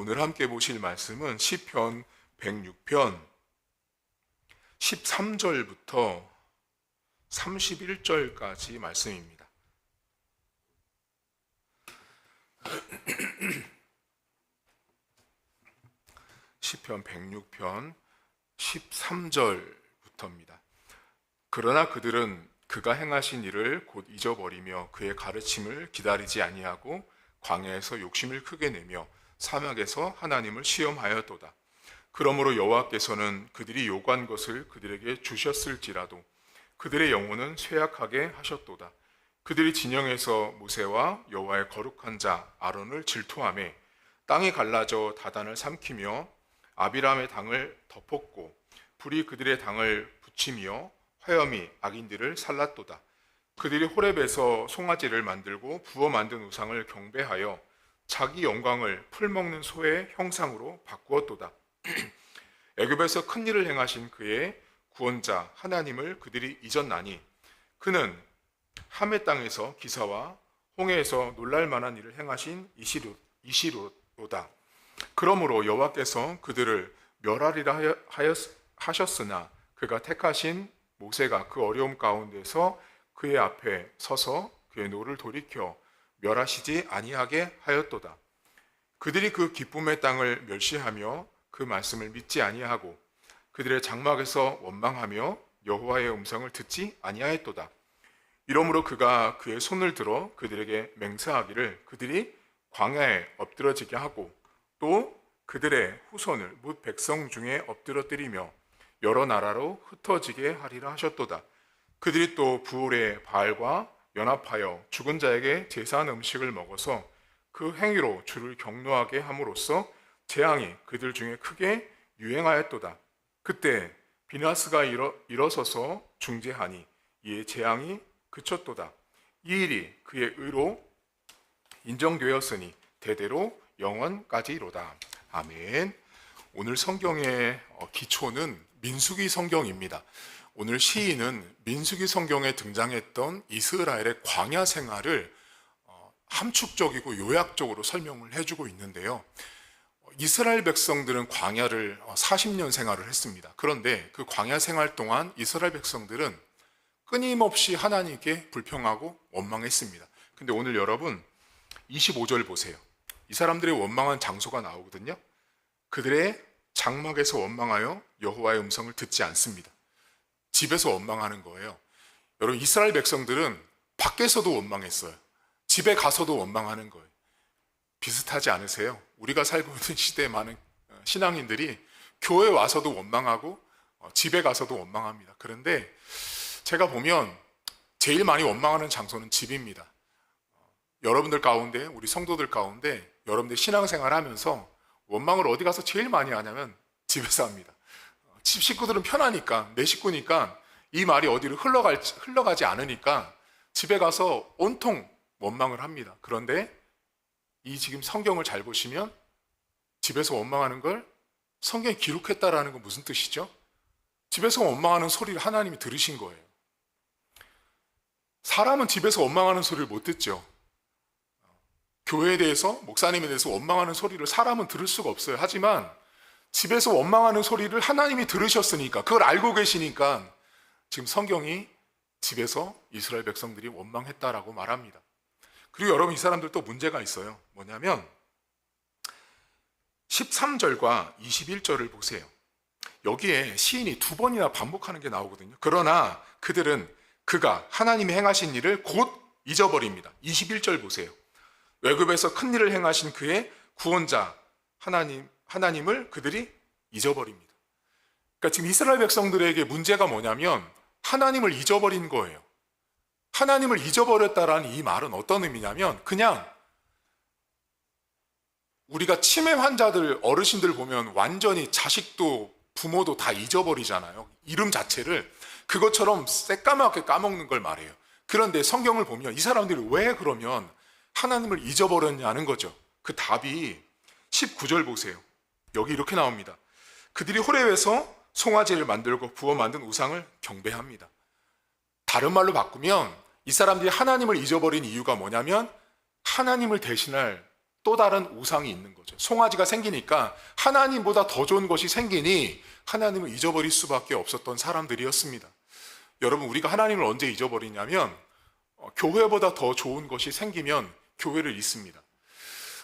오늘 함께 보실 말씀은 시편 106편 13절부터 31절까지 말씀입니다. 시편 106편 13절부터입니다. 그러나 그들은 그가 행하신 일을 곧 잊어버리며 그의 가르침을 기다리지 아니하고 광야에서 욕심을 크게 내며 사막에서 하나님을 시험하였도다. 그러므로 여호와께서는 그들이 요구한 것을 그들에게 주셨을지라도 그들의 영혼은 쇠약하게 하셨도다. 그들이 진영에서 모세와 여호와의 거룩한 자 아론을 질투하며 땅이 갈라져 다단을 삼키며 아비람의 당을 덮었고 불이 그들의 당을 붙이며 화염이 악인들을 살랐도다. 그들이 호렙에서 송아지를 만들고 부어 만든 우상을 경배하여 자기 영광을 풀먹는 소의 형상으로 바꾸었도다. 애굽에서 큰 일을 행하신 그의 구원자 하나님을 그들이 잊었나니 그는 함의 땅에서 기사와 홍해에서 놀랄만한 일을 행하신 이시로다. 그러므로 여호와께서 그들을 멸하리라 하셨으나 그가 택하신 모세가 그 어려움 가운데서 그의 앞에 서서 그의 노를 돌이켜 멸하시지 아니하게 하였도다. 그들이 그 기쁨의 땅을 멸시하며 그 말씀을 믿지 아니하고 그들의 장막에서 원망하며 여호와의 음성을 듣지 아니하였도다. 이러므로 그가 그의 손을 들어 그들에게 맹세하기를 그들이 광야에 엎드러지게 하고 또 그들의 후손을 뭇 백성 중에 엎드러뜨리며 여러 나라로 흩어지게 하리라 하셨도다. 그들이 또 부올의 바알과 연합하여 죽은 자에게 제사한 음식을 먹어서 그 행위로 주를 경노하게 함으로써 재앙이 그들 중에 크게 유행하였도다. 그때 비나스가 일어서서 중재하니 이에 재앙이 그쳤도다. 이 일이 그의 의로 인정되었으니 대대로 영원까지로다. 아멘. 오늘 성경의 기초는 민수기 성경입니다. 오늘 시인은 민수기 성경에 등장했던 이스라엘의 광야 생활을 함축적이고 요약적으로 설명을 해주고 있는데요. 이스라엘 백성들은 광야를 40년 생활을 했습니다. 그런데 그 광야 생활 동안 이스라엘 백성들은 끊임없이 하나님께 불평하고 원망했습니다. 근데 오늘 여러분 25절 보세요. 이 사람들의 원망한 장소가 나오거든요. 그들의 장막에서 원망하여 여호와의 음성을 듣지 않습니다. 집에서 원망하는 거예요. 여러분 이스라엘 백성들은 밖에서도 원망했어요. 집에 가서도 원망하는 거예요. 비슷하지 않으세요? 우리가 살고 있는 시대에 많은 신앙인들이 교회 와서도 원망하고 집에 가서도 원망합니다. 그런데 제가 보면 제일 많이 원망하는 장소는 집입니다. 여러분들 가운데, 우리 성도들 가운데 여러분들 신앙생활 하면서 원망을 어디 가서 제일 많이 하냐면 집에서 합니다. 집 식구들은 편하니까, 내 식구니까 이 말이 어디로 흘러가지 않으니까 집에 가서 온통 원망을 합니다. 그런데 이 지금 성경을 잘 보시면 집에서 원망하는 걸 성경에 기록했다라는 건 무슨 뜻이죠? 집에서 원망하는 소리를 하나님이 들으신 거예요. 사람은 집에서 원망하는 소리를 못 듣죠. 교회에 대해서, 목사님에 대해서 원망하는 소리를 사람은 들을 수가 없어요. 하지만 집에서 원망하는 소리를 하나님이 들으셨으니까, 그걸 알고 계시니까 지금 성경이 집에서 이스라엘 백성들이 원망했다라고 말합니다. 그리고 여러분 이 사람들 또 문제가 있어요. 뭐냐면 13절과 21절을 보세요. 여기에 시인이 두 번이나 반복하는 게 나오거든요. 그러나 그들은 그가 하나님이 행하신 일을 곧 잊어버립니다. 21절 보세요. 외굽에서 큰 일을 행하신 그의 구원자 하나님을 그들이 잊어버립니다. 그러니까 지금 이스라엘 백성들에게 문제가 뭐냐면 하나님을 잊어버린 거예요. 하나님을 잊어버렸다라는 이 말은 어떤 의미냐면 그냥 우리가 치매 환자들, 어르신들 보면 완전히 자식도 부모도 다 잊어버리잖아요. 이름 자체를. 그것처럼 새까맣게 까먹는 걸 말해요. 그런데 성경을 보면 이 사람들이 왜 그러면 하나님을 잊어버렸냐는 거죠. 그 답이 19절 보세요. 여기 이렇게 나옵니다. 그들이 호렙에서 송아지를 만들고 부어 만든 우상을 경배합니다. 다른 말로 바꾸면 이 사람들이 하나님을 잊어버린 이유가 뭐냐면 하나님을 대신할 또 다른 우상이 있는 거죠. 송아지가 생기니까 하나님보다 더 좋은 것이 생기니 하나님을 잊어버릴 수밖에 없었던 사람들이었습니다. 여러분, 우리가 하나님을 언제 잊어버리냐면 교회보다 더 좋은 것이 생기면 교회를 잊습니다.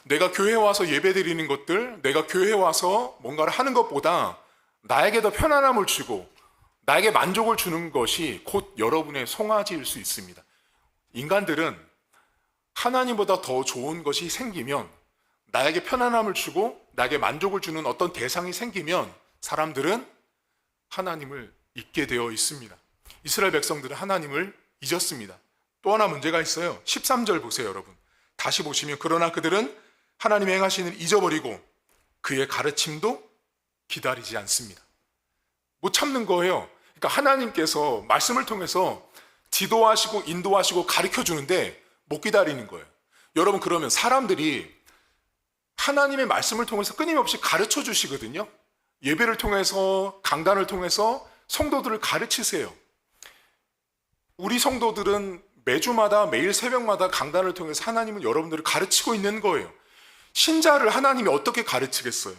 내가 교회에 와서 예배드리는 것들, 내가 교회에 와서 뭔가를 하는 것보다 나에게 더 편안함을 주고 나에게 만족을 주는 것이 곧 여러분의 송아지일 수 있습니다. 인간들은 하나님보다 더 좋은 것이 생기면, 나에게 편안함을 주고 나에게 만족을 주는 어떤 대상이 생기면 사람들은 하나님을 잊게 되어 있습니다. 이스라엘 백성들은 하나님을 잊었습니다. 또 하나 문제가 있어요. 13절 보세요, 여러분. 다시 보시면, 그러나 그들은 하나님의 행하시는 일을 잊어버리고 그의 가르침도 기다리지 않습니다. 못 참는 거예요. 그러니까 하나님께서 말씀을 통해서 지도하시고 인도하시고 가르쳐 주는데 못 기다리는 거예요. 여러분, 그러면 사람들이 하나님의 말씀을 통해서 끊임없이 가르쳐 주시거든요. 예배를 통해서, 강단을 통해서 성도들을 가르치세요. 우리 성도들은 매주마다, 매일 새벽마다 강단을 통해서 하나님은 여러분들을 가르치고 있는 거예요. 신자를 하나님이 어떻게 가르치겠어요?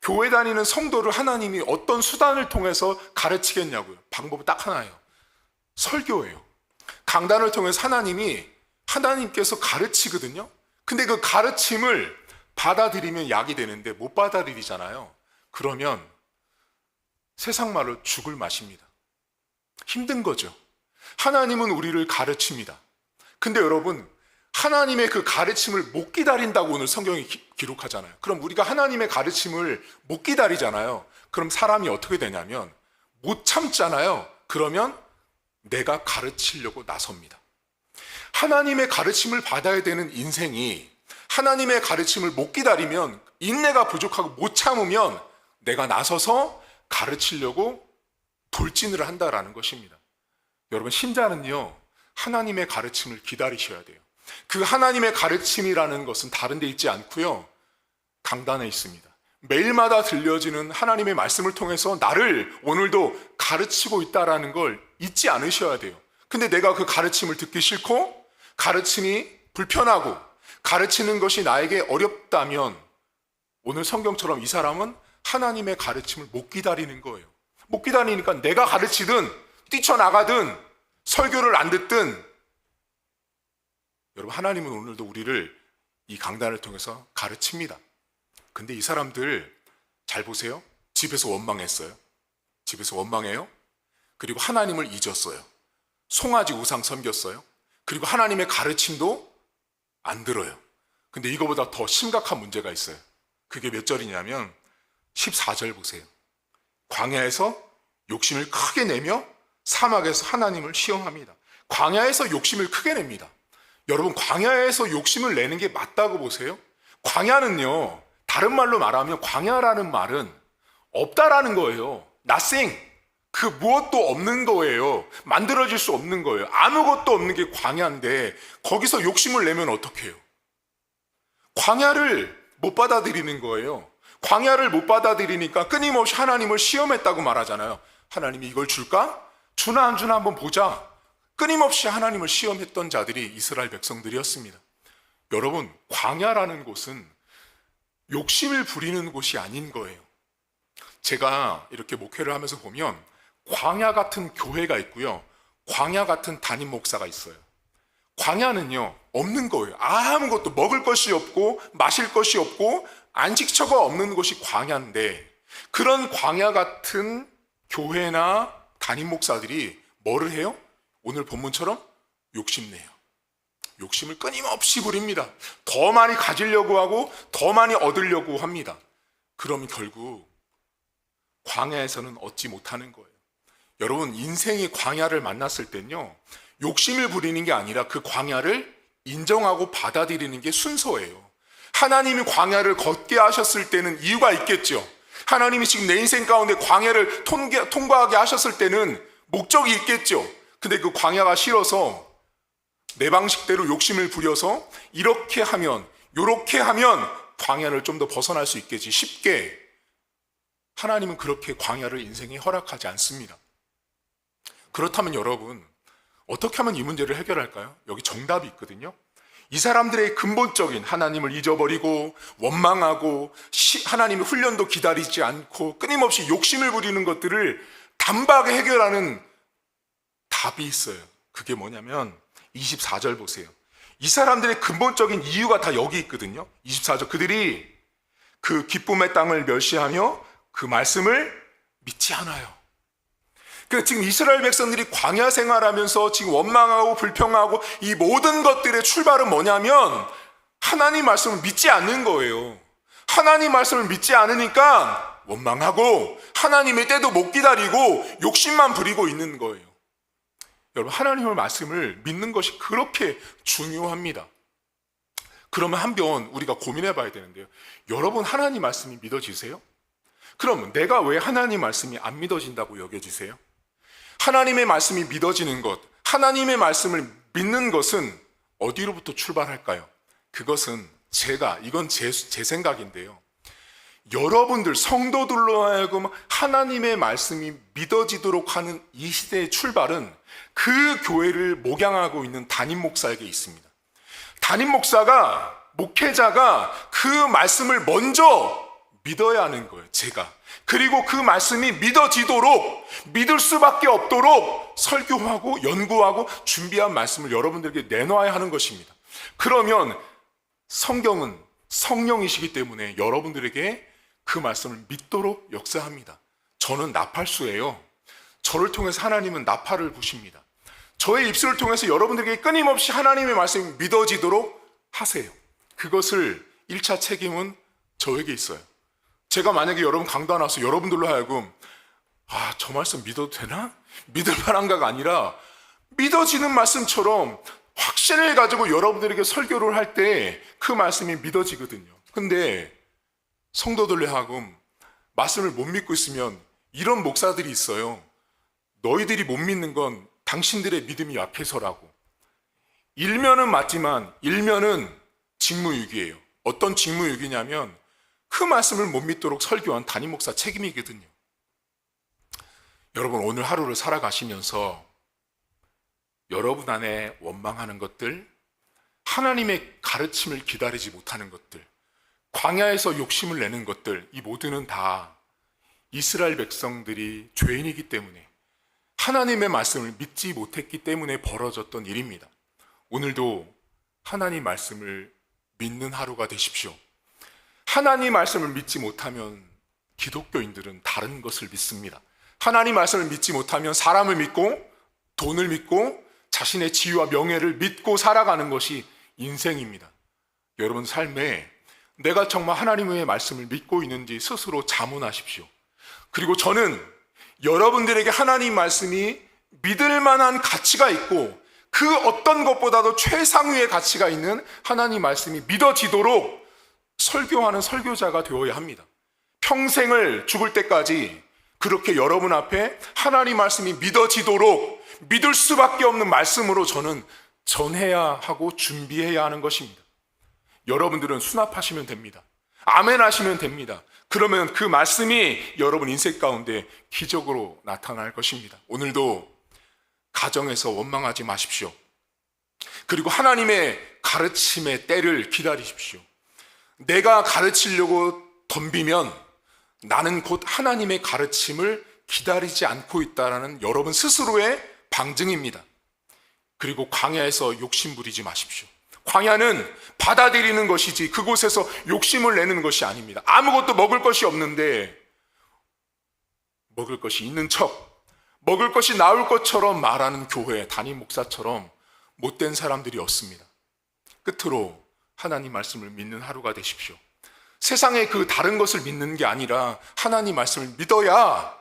교회 다니는 성도를 하나님이 어떤 수단을 통해서 가르치겠냐고요. 방법은 딱 하나예요. 설교예요. 강단을 통해서 하나님께서 가르치거든요. 근데 그 가르침을 받아들이면 약이 되는데 못 받아들이잖아요. 그러면 세상 말로 죽을 맛입니다. 힘든 거죠. 하나님은 우리를 가르칩니다. 근데 여러분, 하나님의 그 가르침을 못 기다린다고 오늘 성경이 기록하잖아요. 그럼 우리가 하나님의 가르침을 못 기다리잖아요. 그럼 사람이 어떻게 되냐면 못 참잖아요. 그러면 내가 가르치려고 나섭니다. 하나님의 가르침을 받아야 되는 인생이 하나님의 가르침을 못 기다리면, 인내가 부족하고 못 참으면 내가 나서서 가르치려고 돌진을 한다라는 것입니다. 여러분, 신자는요, 하나님의 가르침을 기다리셔야 돼요. 그 하나님의 가르침이라는 것은 다른 데 있지 않고요, 강단에 있습니다. 매일마다 들려지는 하나님의 말씀을 통해서 나를 오늘도 가르치고 있다라는 걸 잊지 않으셔야 돼요. 근데 내가 그 가르침을 듣기 싫고 가르침이 불편하고 가르치는 것이 나에게 어렵다면 오늘 성경처럼 이 사람은 하나님의 가르침을 못 기다리는 거예요. 못 기다리니까 내가 가르치든 뛰쳐나가든 설교를 안 듣든, 여러분, 하나님은 오늘도 우리를 이 강단을 통해서 가르칩니다. 근데 이 사람들 잘 보세요. 집에서 원망했어요. 집에서 원망해요. 그리고 하나님을 잊었어요. 송아지 우상 섬겼어요. 그리고 하나님의 가르침도 안 들어요. 근데 이거보다 더 심각한 문제가 있어요. 그게 몇 절이냐면 14절 보세요. 광야에서 욕심을 크게 내며 사막에서 하나님을 시험합니다. 광야에서 욕심을 크게 냅니다. 여러분, 광야에서 욕심을 내는 게 맞다고 보세요? 광야는요, 다른 말로 말하면 광야라는 말은 없다라는 거예요. nothing. 그 무엇도 없는 거예요. 만들어질 수 없는 거예요. 아무것도 없는 게 광야인데 거기서 욕심을 내면 어떡해요? 광야를 못 받아들이는 거예요. 광야를 못 받아들이니까 끊임없이 하나님을 시험했다고 말하잖아요. 하나님이 이걸 줄까? 주나 안 주나 한번 보자. 끊임없이 하나님을 시험했던 자들이 이스라엘 백성들이었습니다. 여러분, 광야라는 곳은 욕심을 부리는 곳이 아닌 거예요. 제가 이렇게 목회를 하면서 보면 광야 같은 교회가 있고요, 광야 같은 담임 목사가 있어요. 광야는요, 없는 거예요. 아무것도 먹을 것이 없고 마실 것이 없고 안식처가 없는 곳이 광야인데, 그런 광야 같은 교회나 담임 목사들이 뭐를 해요? 오늘 본문처럼 욕심내요. 욕심을 끊임없이 부립니다. 더 많이 가지려고 하고 더 많이 얻으려고 합니다. 그럼 결국 광야에서는 얻지 못하는 거예요. 여러분, 인생이 광야를 만났을 땐요, 욕심을 부리는 게 아니라 그 광야를 인정하고 받아들이는 게 순서예요. 하나님이 광야를 걷게 하셨을 때는 이유가 있겠죠. 하나님이 지금 내 인생 가운데 광야를 통과하게 하셨을 때는 목적이 있겠죠. 근데 그 광야가 싫어서 내 방식대로 욕심을 부려서 이렇게 하면 요렇게 하면 광야를 좀 더 벗어날 수 있겠지 쉽게, 하나님은 그렇게 광야를 인생에 허락하지 않습니다. 그렇다면 여러분, 어떻게 하면 이 문제를 해결할까요? 여기 정답이 있거든요. 이 사람들의 근본적인 하나님을 잊어버리고 원망하고 하나님의 훈련도 기다리지 않고 끊임없이 욕심을 부리는 것들을 단박에 해결하는 답이 있어요. 그게 뭐냐면 24절 보세요. 이 사람들의 근본적인 이유가 다 여기 있거든요. 24절, 그들이 그 기쁨의 땅을 멸시하며 그 말씀을 믿지 않아요. 그러니까 지금 이스라엘 백성들이 광야 생활하면서 지금 원망하고 불평하고 이 모든 것들의 출발은 뭐냐면 하나님 말씀을 믿지 않는 거예요. 하나님 말씀을 믿지 않으니까 원망하고 하나님의 때도 못 기다리고 욕심만 부리고 있는 거예요. 여러분, 하나님의 말씀을 믿는 것이 그렇게 중요합니다. 그러면 한번 우리가 고민해 봐야 되는데요. 여러분, 하나님 말씀이 믿어지세요? 그럼 내가 왜 하나님 말씀이 안 믿어진다고 여겨지세요? 하나님의 말씀이 믿어지는 것, 하나님의 말씀을 믿는 것은 어디로부터 출발할까요? 그것은 이건 제 생각인데요. 여러분들 성도들로 하여금 하나님의 말씀이 믿어지도록 하는 이 시대의 출발은 그 교회를 목양하고 있는 담임 목사에게 있습니다. 담임 목사가, 목회자가 그 말씀을 먼저 믿어야 하는 거예요, 제가. 그리고 그 말씀이 믿어지도록, 믿을 수밖에 없도록 설교하고 연구하고 준비한 말씀을 여러분들에게 내놓아야 하는 것입니다. 그러면 성경은 성령이시기 때문에 여러분들에게 그 말씀을 믿도록 역사합니다. 저는 나팔수예요. 저를 통해서 하나님은 나팔을 부십니다. 저의 입술을 통해서 여러분들에게 끊임없이 하나님의 말씀이 믿어지도록 하세요. 그것을 1차 책임은 저에게 있어요. 제가 만약에 여러분 강도 나와서 여러분들로 하여금 저 말씀 믿어도 되나? 믿을 만한가가 아니라 믿어지는 말씀처럼 확신을 가지고 여러분들에게 설교를 할 때 그 말씀이 믿어지거든요. 근데 성도들로 하여금 말씀을 못 믿고 있으면 이런 목사들이 있어요. 너희들이 못 믿는 건 당신들의 믿음이 약해서라고. 일면은 맞지만 일면은 직무유기예요. 어떤 직무유기냐면 그 말씀을 못 믿도록 설교한 담임 목사 책임이거든요. 여러분, 오늘 하루를 살아가시면서 여러분 안에 원망하는 것들, 하나님의 가르침을 기다리지 못하는 것들, 광야에서 욕심을 내는 것들, 이 모두는 다 이스라엘 백성들이 죄인이기 때문에 하나님의 말씀을 믿지 못했기 때문에 벌어졌던 일입니다. 오늘도 하나님 말씀을 믿는 하루가 되십시오. 하나님 말씀을 믿지 못하면 기독교인들은 다른 것을 믿습니다. 하나님 말씀을 믿지 못하면 사람을 믿고 돈을 믿고 자신의 지위와 명예를 믿고 살아가는 것이 인생입니다. 여러분 삶에 내가 정말 하나님의 말씀을 믿고 있는지 스스로 자문하십시오. 그리고 저는 여러분들에게 하나님 말씀이 믿을 만한 가치가 있고 그 어떤 것보다도 최상위의 가치가 있는 하나님 말씀이 믿어지도록 설교하는 설교자가 되어야 합니다. 평생을 죽을 때까지 그렇게 여러분 앞에 하나님 말씀이 믿어지도록 믿을 수밖에 없는 말씀으로 저는 전해야 하고 준비해야 하는 것입니다. 여러분들은 수납하시면 됩니다. 아멘 하시면 됩니다. 그러면 그 말씀이 여러분 인생 가운데 기적으로 나타날 것입니다. 오늘도 가정에서 원망하지 마십시오. 그리고 하나님의 가르침의 때를 기다리십시오. 내가 가르치려고 덤비면 나는 곧 하나님의 가르침을 기다리지 않고 있다는 여러분 스스로의 방증입니다. 그리고 광야에서 욕심 부리지 마십시오. 광야는 받아들이는 것이지 그곳에서 욕심을 내는 것이 아닙니다. 아무것도 먹을 것이 없는데 먹을 것이 있는 척, 먹을 것이 나올 것처럼 말하는 교회, 담임 목사처럼 못된 사람들이 없습니다. 끝으로 하나님 말씀을 믿는 하루가 되십시오. 세상에 그 다른 것을 믿는 게 아니라 하나님 말씀을 믿어야,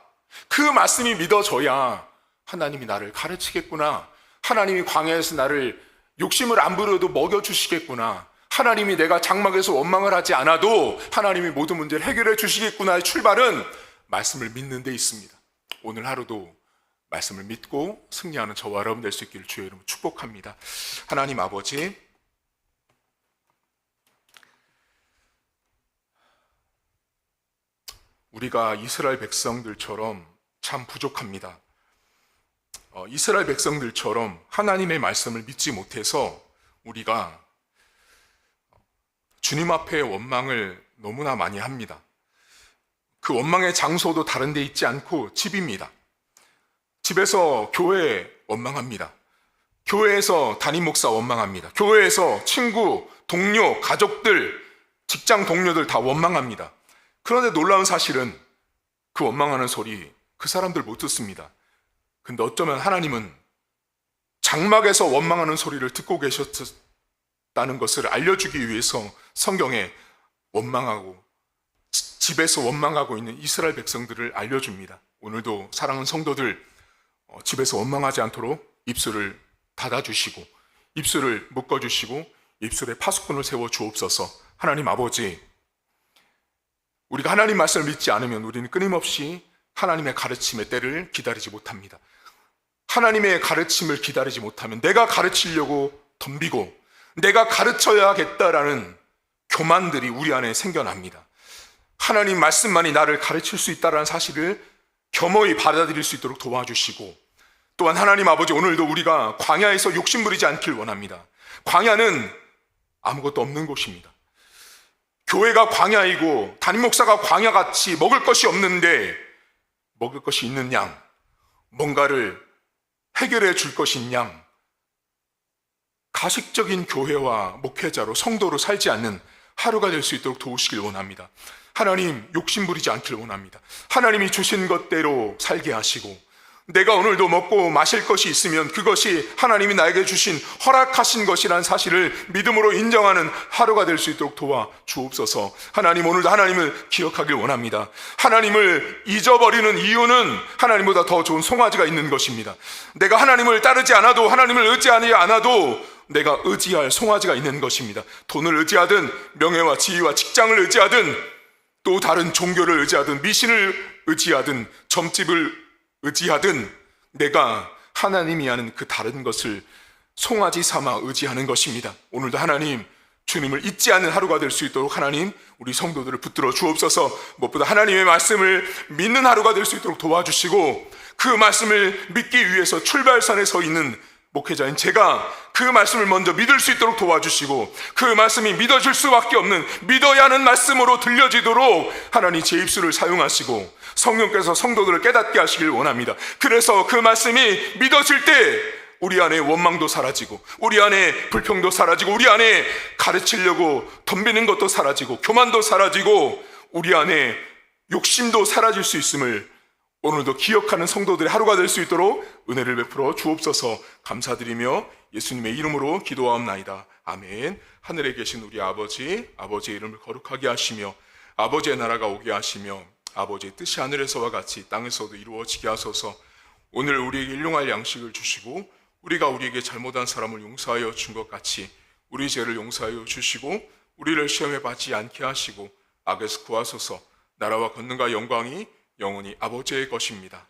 그 말씀이 믿어져야 하나님이 나를 가르치겠구나, 하나님이 광야에서 나를 욕심을 안 부려도 먹여주시겠구나, 하나님이 내가 장막에서 원망을 하지 않아도 하나님이 모든 문제를 해결해 주시겠구나의 출발은 말씀을 믿는 데 있습니다. 오늘 하루도 말씀을 믿고 승리하는 저와 여러분 될 수 있기를 주의 이름으로 축복합니다. 하나님 아버지, 우리가 이스라엘 백성들처럼 참 부족합니다. 이스라엘 백성들처럼 하나님의 말씀을 믿지 못해서 우리가 주님 앞에 원망을 너무나 많이 합니다. 그 원망의 장소도 다른 데 있지 않고 집입니다. 집에서 교회에 원망합니다. 교회에서 담임 목사 원망합니다. 교회에서 친구, 동료, 가족들, 직장 동료들 다 원망합니다. 그런데 놀라운 사실은 그 원망하는 소리 그 사람들 못 듣습니다. 근데 어쩌면 하나님은 장막에서 원망하는 소리를 듣고 계셨다는 것을 알려주기 위해서 성경에 원망하고 집에서 원망하고 있는 이스라엘 백성들을 알려줍니다. 오늘도 사랑하는 성도들, 집에서 원망하지 않도록 입술을 닫아주시고 입술을 묶어주시고 입술에 파수꾼을 세워 주옵소서. 하나님 아버지, 우리가 하나님 말씀을 믿지 않으면 우리는 끊임없이 하나님의 가르침의 때를 기다리지 못합니다. 하나님의 가르침을 기다리지 못하면 내가 가르치려고 덤비고 내가 가르쳐야겠다라는 교만들이 우리 안에 생겨납니다. 하나님 말씀만이 나를 가르칠 수 있다는 사실을 겸허히 받아들일 수 있도록 도와주시고, 또한 하나님 아버지, 오늘도 우리가 광야에서 욕심부리지 않길 원합니다. 광야는 아무것도 없는 곳입니다. 교회가 광야이고 담임 목사가 광야같이 먹을 것이 없는데 먹을 것이 있는 양, 뭔가를 해결해 줄 것인 양, 가식적인 교회와 목회자로 성도로 살지 않는 하루가 될 수 있도록 도우시길 원합니다. 하나님, 욕심부리지 않길 원합니다. 하나님이 주신 것대로 살게 하시고, 내가 오늘도 먹고 마실 것이 있으면 그것이 하나님이 나에게 주신 허락하신 것이라는 사실을 믿음으로 인정하는 하루가 될 수 있도록 도와 주옵소서. 하나님, 오늘도 하나님을 기억하길 원합니다. 하나님을 잊어버리는 이유는 하나님보다 더 좋은 송아지가 있는 것입니다. 내가 하나님을 따르지 않아도, 하나님을 의지하지 않아도 내가 의지할 송아지가 있는 것입니다. 돈을 의지하든 명예와 지위와 직장을 의지하든 또 다른 종교를 의지하든 미신을 의지하든 점집을 의지하든 내가 하나님이 하는 그 다른 것을 송아지 삼아 의지하는 것입니다. 오늘도 하나님, 주님을 잊지 않는 하루가 될 수 있도록 하나님, 우리 성도들을 붙들어 주옵소서. 무엇보다 하나님의 말씀을 믿는 하루가 될 수 있도록 도와주시고, 그 말씀을 믿기 위해서 출발선에 서 있는 목회자인 제가 그 말씀을 먼저 믿을 수 있도록 도와주시고, 그 말씀이 믿어질 수밖에 없는, 믿어야 하는 말씀으로 들려지도록 하나님 제 입술을 사용하시고 성령께서 성도들을 깨닫게 하시길 원합니다. 그래서 그 말씀이 믿어질 때 우리 안에 원망도 사라지고, 우리 안에 불평도 사라지고, 우리 안에 가르치려고 덤비는 것도 사라지고, 교만도 사라지고, 우리 안에 욕심도 사라질 수 있음을 오늘도 기억하는 성도들의 하루가 될 수 있도록 은혜를 베풀어 주옵소서. 감사드리며 예수님의 이름으로 기도하옵나이다. 아멘. 하늘에 계신 우리 아버지, 아버지의 이름을 거룩하게 하시며 아버지의 나라가 오게 하시며 아버지의 뜻이 하늘에서와 같이 땅에서도 이루어지게 하소서. 오늘 우리에게 일용할 양식을 주시고, 우리가 우리에게 잘못한 사람을 용서하여 준 것 같이 우리 죄를 용서하여 주시고, 우리를 시험에 받지 않게 하시고 악에서 구하소서. 나라와 권능과 영광이 영원히 아버지의 것입니다.